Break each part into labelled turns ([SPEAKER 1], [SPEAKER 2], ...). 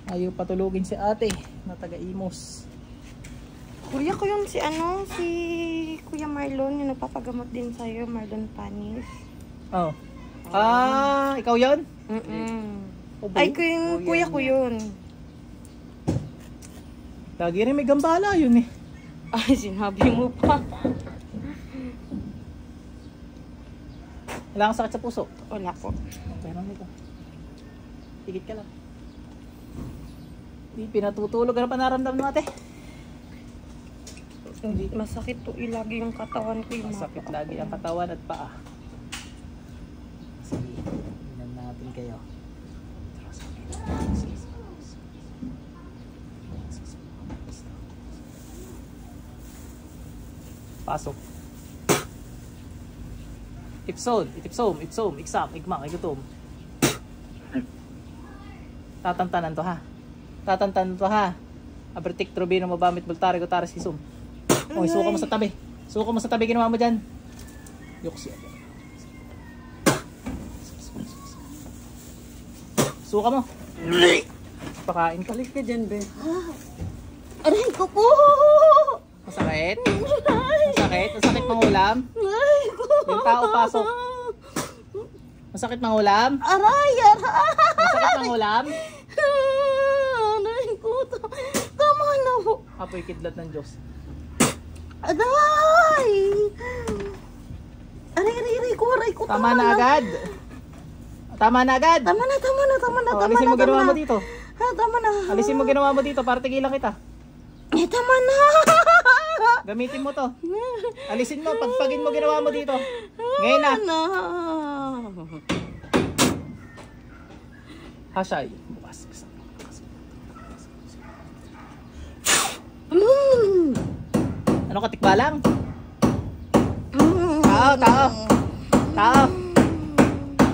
[SPEAKER 1] Ayaw patulugin si ate na taga-Imos.
[SPEAKER 2] Kuya ko yung si Kuya Marlon, yung nagpapagamot din sa'yo, Marlon Panis.
[SPEAKER 1] Oh. Ikaw yun?
[SPEAKER 2] Ay, kuya ko yun.
[SPEAKER 1] Lagi rin may gambala yun eh.
[SPEAKER 2] Ay, sinabi mo pa.
[SPEAKER 1] Wala kang sakit sa puso?
[SPEAKER 2] Wala po.
[SPEAKER 1] Meron nito. Higit ka lang. Hindi pinatutulog. Ano pa naramdaman mo ate?
[SPEAKER 2] Hindi. Masakit to ilagi yung katawan ko.
[SPEAKER 1] Masakit lagi ang katawan at paa. Sige, tingnan natin kayo. Pasok. Ipsom, iksak, igmak, igutom. Tatantanan to ha. Tatantanan to ha. Abertik, trubino, mabamit, bultari, gutaris, isum. O, suka mo sa tabi. Suka mo sa tabi, ginawa mo dyan. Yuksi. Suka mo. Pakain ka.
[SPEAKER 2] Balik ka dyan, be. Aray ko po!
[SPEAKER 1] Masakit? Masakit? Masakit mangulam?
[SPEAKER 2] Aray ko!
[SPEAKER 1] Yung tao pasok. Masakit mangulam?
[SPEAKER 2] Aray!
[SPEAKER 1] Masakit mangulam?
[SPEAKER 2] Aray ko! Tama na po.
[SPEAKER 1] Apoy kidlat ng Diyos.
[SPEAKER 2] Aray! Aray ko.
[SPEAKER 1] Tama na agad. Tama na agad.
[SPEAKER 2] Tama na.
[SPEAKER 1] Alisin mo ginawa mo dito.
[SPEAKER 2] Tama na.
[SPEAKER 1] Alisin mo ginawa mo dito para tigilan kita.
[SPEAKER 2] Tama na.
[SPEAKER 1] Gamitin mo to. Alisin mo, pagpagin mo ginawa mo dito. Ngayon na. Hasay. Bukas. Ano ka, tikbalang? Tao.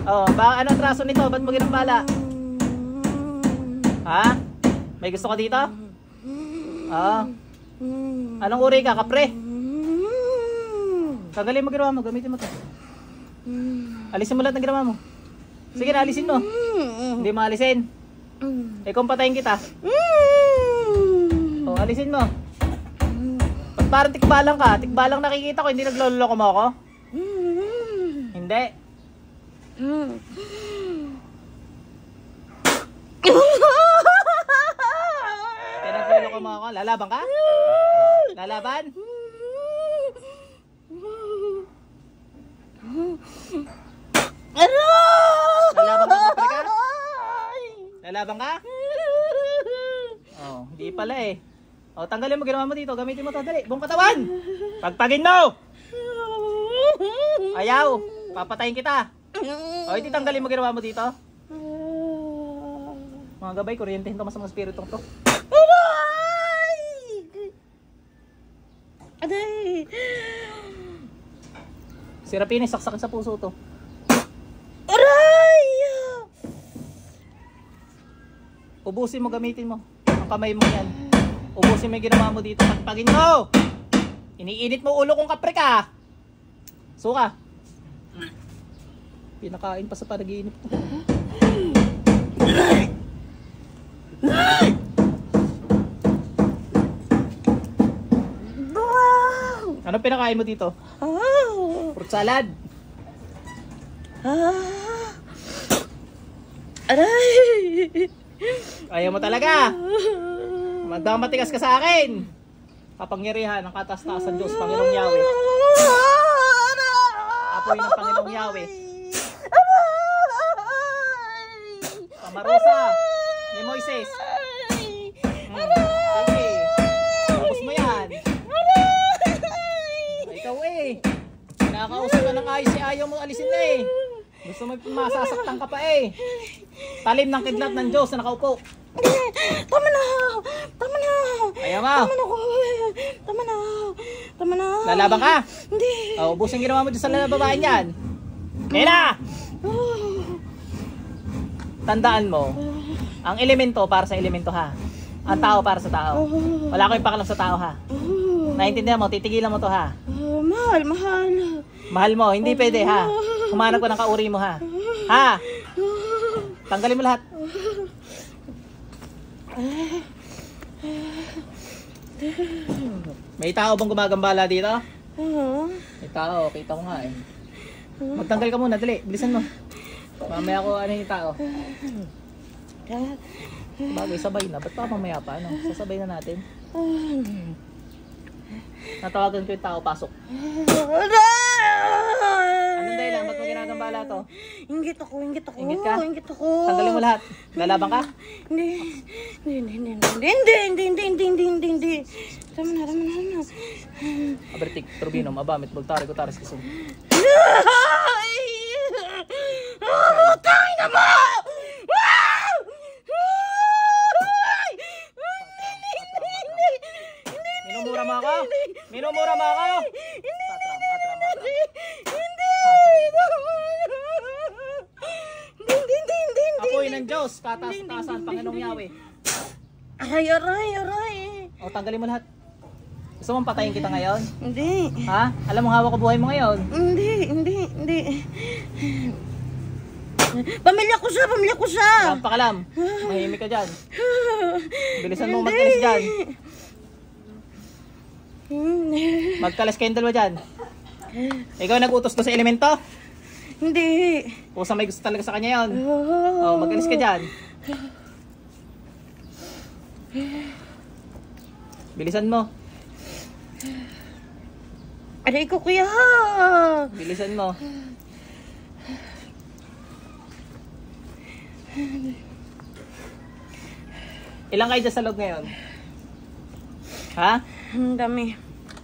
[SPEAKER 1] Oh, ba anong traso nito? Ba't mo ginambala? Ha? May gusto ka dito? Anong uri ka, kapre? Tagalin mo ginawa mo, gamitin mo to. Alisin mo lahat ng ginawa mo. Sige na, alisin mo. Hindi mo alisin. Kung patayin kita. O, alisin mo. Ba't parang tikbalang ka? Tikbalang nakikita ko, hindi nagloloko mo ako? Hindi. Pinagloloko mo ako? Lalaban ka? Lalaban? Lalaban ka, kapre ka? Lalaban ka? Oh, hindi pala eh. Oh, tanggalin mo ginawa mo dito. Gamitin mo to, dali. Buong katawan. Pagpagin mo. Ayaw. Papatayin kita. Oh, hindi tanggalin mo ginawa mo dito. Mga gabay, kuryentehin to mas mga spiritong to.
[SPEAKER 2] Aday!
[SPEAKER 1] Si Rapini, saksakin sa puso to.
[SPEAKER 2] Aray!
[SPEAKER 1] Ubusin mo, gamitin mo. Ang kamay mo yan. Ubusin mo yung ginawa mo dito. Pagpagin mo! Iniinit mo ulo kong kapre ka. Suka. Pinakain pa sa panaginip to. Ano pinakain mo dito? Fruit salad.
[SPEAKER 2] Aray!
[SPEAKER 1] Ayaw mo talaga. Mandang matigas ka sa akin. Kapangyarihan ng kataas-taasan Diyos, Panginoong Yahweh. Apoy ng Panginoong Yahweh. Pamarosa ni Moises. Sige. Tapos mo yan. Ikaw eh. Nakakausap ka ng ayos si ayaw mo alisin na eh. Gusto mo masasaktan ka pa eh. Talim ng kidlat ng Diyos na nakaupo.
[SPEAKER 2] Tama na!
[SPEAKER 1] Ayaw mo.
[SPEAKER 2] Tama na!
[SPEAKER 1] Lalaban ka?
[SPEAKER 2] Hindi!
[SPEAKER 1] Ubusin ginawa mo dyan sa babae niyan. Kaya na! Tandaan mo, ang elemento para sa elemento ha. Ang tao para sa tao. Wala ko yung pakialam sa tao ha. Naintindihan mo, titigilan mo to ha.
[SPEAKER 2] Mahal.
[SPEAKER 1] Mahal mo, hindi pwede ha. Humanap ko ng kauri mo ha. Ha? Tanggalin mo lahat. May tao bang gumagambala dito?
[SPEAKER 2] Oo.
[SPEAKER 1] May tao, kita ko nga eh. Magtanggal ka muna, dali, bilisan mo. Mamaya ko ano yung tao. Bagay, sabay na. Ba't pa mamaya pa? Ano? Sasabay na natin. Natawagan ko yung tao, pasok. Anong dahilan? Ba't mo ginagambala to?
[SPEAKER 2] Inggit ako.
[SPEAKER 1] Inggit ka?
[SPEAKER 2] Inggit ako.
[SPEAKER 1] Tanggalin mo lahat. Lalabang ka?
[SPEAKER 2] Hindi. Tama na.
[SPEAKER 1] Abertik, turbino, mabamit, bultari, kutaris, kisum.
[SPEAKER 2] Tayo na mo!
[SPEAKER 1] Minumura mo ako? Minumura mo ako? Patram. Ako'y ng Diyos, katas-tasan, Panginoong Yahweh.
[SPEAKER 2] Aray.
[SPEAKER 1] O, tanggalin mo lahat. Gusto mong patayin kita ngayon?
[SPEAKER 2] Hindi.
[SPEAKER 1] Ha? Alam mo hawak ko buhay mo ngayon?
[SPEAKER 2] Hindi. Pamilya ko siya.
[SPEAKER 1] Walang pakalam. Mahimik ka dyan. Bilisan mo magkalis dyan. Magkalas kayong dalawa dyan. Ikaw nag-utos ko sa elemento?
[SPEAKER 2] Hindi.
[SPEAKER 1] Kung may gusto talaga sa kanya yun. O, magkalis ka dyan. Bilisan mo.
[SPEAKER 2] Aray ko, kuya.
[SPEAKER 1] Bilisan mo. Ilan kayo dyan sa loob ngayon? Ha?
[SPEAKER 2] Ang dami.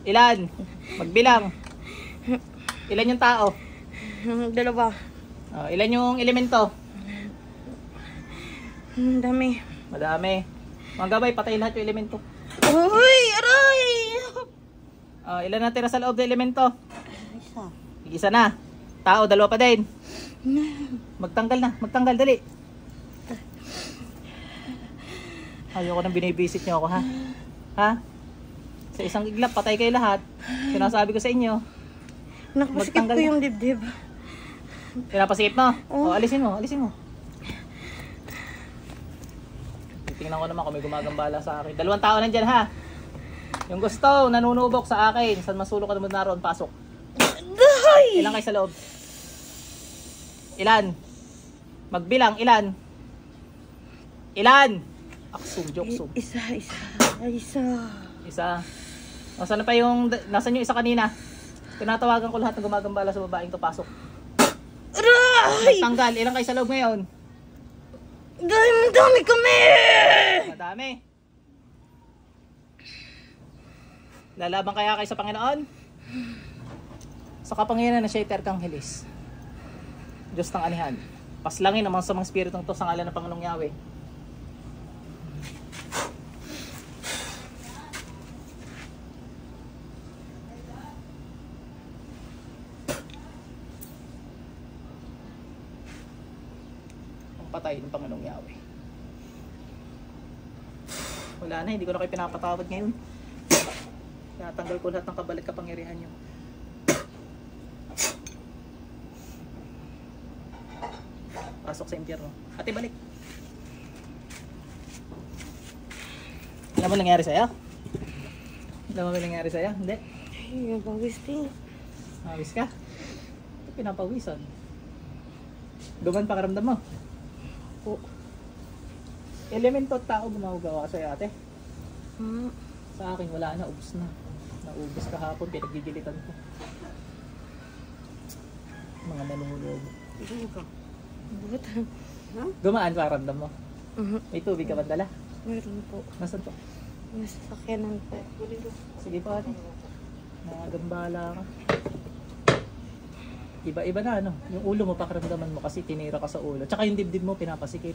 [SPEAKER 1] Ilan? Magbilang. Ilan yung tao?
[SPEAKER 2] Dalawa.
[SPEAKER 1] Ilan yung elemento?
[SPEAKER 2] Ang dami.
[SPEAKER 1] Madami. Mga gabay, patay lahat yung elemento.
[SPEAKER 2] Uy, aray!
[SPEAKER 1] Ilan na tira sa loob ng elemento?
[SPEAKER 2] Isa.
[SPEAKER 1] Isa na. Tao, dalawa pa din. Magtanggal, dali. Ayoko nang binibisit niyo ako, ha? Ha? Sa isang iglap, patay kayo lahat. Sinasabi ko sa inyo.
[SPEAKER 2] Nakapasikip ko yung dibdib.
[SPEAKER 1] Pinapasikip mo? Alisin mo. Tingnan ko naman kung may gumagambala sa akin. 2 tao nandyan, ha? Yung gusto, nanunubok sa akin. San masulok ka naman naroon, pasok.
[SPEAKER 2] Dahay!
[SPEAKER 1] Ilan kayo sa loob? Ilan? Magbilang, ilan? Aksum, joksum.
[SPEAKER 2] Isa.
[SPEAKER 1] Nasaan pa yung, nasan yung isa kanina? Tinatawagan ko lahat ng gumagambala sa babaeng to, pasok.
[SPEAKER 2] Aray!
[SPEAKER 1] Tanggal, ilan kayo sa loob ngayon?
[SPEAKER 2] Dami kami!
[SPEAKER 1] Madami. Lalaban kaya kayo sa Panginoon? Sa kapangyarihan na siya Terkanghelis, Diyos ng anihan. Paslangin ang mga samang spiritong to sa ngalan ng Panginoong Yahweh. Patay ng Panginoong Yahweh. Wala na, hindi ko na kayo pinapatawad ngayon. Tinatanggal ko lahat ng kabalik kapangyarihan nyo. Pasok sa impyerno. Ate, balik. Alam mo nangyari sa'yo? Hindi?
[SPEAKER 2] Ay, pawis din.
[SPEAKER 1] Pawis ka? Ito pinapawisan. Duman pakaramdam mo. Elemento at tao gumagawa sa'yo, ate. Sa akin wala na, ubos na. Naubos kahapon, pinaggigilitan ko. Mga nanunulog.
[SPEAKER 2] Buhat.
[SPEAKER 1] Gumaan pakiramdam mo. May tubig ka ba dala?
[SPEAKER 2] Meron po.
[SPEAKER 1] Nasaan to?
[SPEAKER 2] Nasa sakyanan po.
[SPEAKER 1] Sige pa, ate. Nagambala ka. Iba-iba na, ano? Yung ulo mo pakiramdaman mo kasi tinira ka sa ulo. Tsaka yung dibdib mo pinapasikip.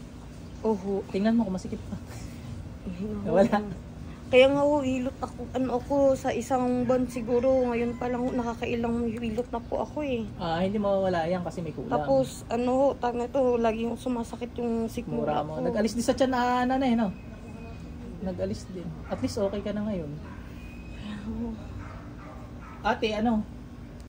[SPEAKER 2] Oho.
[SPEAKER 1] Tingnan mo kung masikip ka. Wala.
[SPEAKER 2] Kaya nga ho, hilot ako sa isang buwan siguro. Ngayon pa lang nakakailang hilot na po ako eh.
[SPEAKER 1] Hindi mawawala yan kasi may kulang.
[SPEAKER 2] Tapos tanga ito, lagi yung sumasakit yung sikmura
[SPEAKER 1] Mura mo.
[SPEAKER 2] ko.
[SPEAKER 1] Nag-alis din sa tiyan na nanay, no? Nag-alis din. At least okay ka na ngayon. Ate,